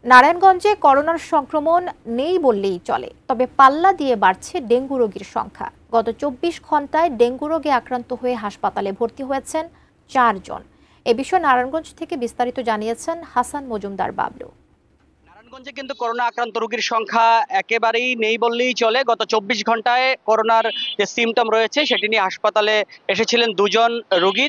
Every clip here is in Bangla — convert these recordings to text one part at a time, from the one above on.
নারায়ণগঞ্জে করোনার সংক্রমণ নেই বললেই চলে, তবে পাল্লা দিয়ে বাড়ছে ডেঙ্গু রোগীর সংখ্যা। গত ২৪ ঘন্টায় ডেঙ্গু রোগে আক্রান্ত হয়ে হাসপাতালে ভর্তি হয়েছেন ৪ জন। এ বিষয়ে নারায়ণগঞ্জ থেকে বিস্তারিত জানিয়েছেন হাসান মজুমদার বাবলু। নারায়ণগঞ্জে কিন্তু করোনা আক্রান্ত রোগীর সংখ্যা একেবারেই নেই বললেই চলে। গত ২৪ ঘন্টায় করোনার যে সিমটম রয়েছে সেটি নিয়ে হাসপাতালে এসেছিলেন ২ জন রোগী।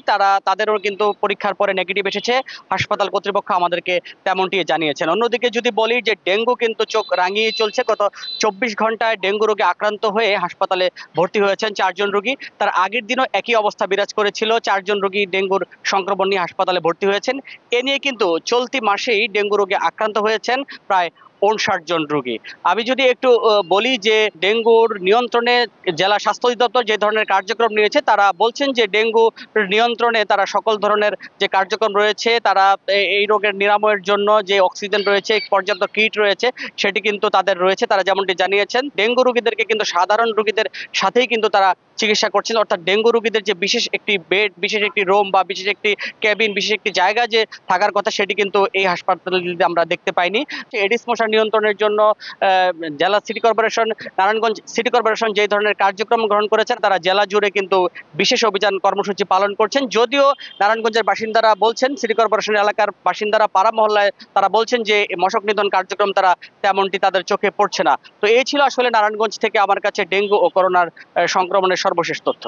তাদেরও কিন্তু পরীক্ষার পরে নেগেটিভ এসেছে। হাসপাতাল কর্তৃপক্ষ আমাদেরকে তেমনটি জানিয়েছেন। অন্যদিকে যদি বলি যে ডেঙ্গু কিন্তু চোখ রাঙিয়ে চলছে। গত ২৪ ঘন্টায় ডেঙ্গু রোগে আক্রান্ত হয়ে হাসপাতালে ভর্তি হয়েছেন ৪ জন রোগী। তার আগের দিনও একই অবস্থা বিরাজ করেছিল। ৪ জন রোগী ডেঙ্গুর সংক্রমণ নিয়ে হাসপাতালে ভর্তি হয়েছেন। এ নিয়ে কিন্তু চলতি মাসেই ডেঙ্গু রোগে আক্রান্ত হয়েছেন প্রায় ৫৯ জন রোগী। আমি যদি একটু বলি যে ডেঙ্গুর নিয়ন্ত্রণে জেলা স্বাস্থ্য অধিদপ্তর যে ধরনের কার্যক্রম নিয়েছে, তারা বলছেন যে ডেঙ্গু নিয়ন্ত্রণে তারা সকল ধরনের যে কার্যক্রম রয়েছে, তারা এই রোগের নিরাময়ের জন্য যে অক্সিজেন রয়েছে, পর্যাপ্ত কিট রয়েছে, সেটি কিন্তু তাদের রয়েছে। তারা যেমনটি জানিয়েছেন, ডেঙ্গু রোগীদেরকে কিন্তু সাধারণ রোগীদের সাথেই কিন্তু তারা চিকিৎসা করছেন। অর্থাৎ ডেঙ্গু রোগীদের যে বিশেষ একটি বেড, বিশেষ একটি রুম বা বিশেষ একটি কেবিন, বিশেষ একটি জায়গা যে থাকার কথা, সেটি কিন্তু এই হাসপাতালে আমরা দেখতে পাইনি। এডিস মশা নিয়ন্ত্রণের জন্য জেলা city corporation, Narayanganj city corporation যে ধরনের কার্যক্রম গ্রহণ করেছেন, তারা জেলা জুড়ে কিন্তু বিশেষ অভিযান কর্মসূচি পালন করছেন। যদিও নারায়ণগঞ্জের বাসিন্দারা বলছেন, সিটি কর্পোরেশন এলাকার বাসিন্দারা পাড়া মহল্লায় তারা বলছেন যে মশক নিধন কার্যক্রম তারা তেমনটি তাদের চোখে পড়ছে না। তো এই ছিল আসলে নারায়ণগঞ্জ থেকে আমার কাছে ডেঙ্গু ও করোনার সংক্রমণের সর্বশেষ তথ্য।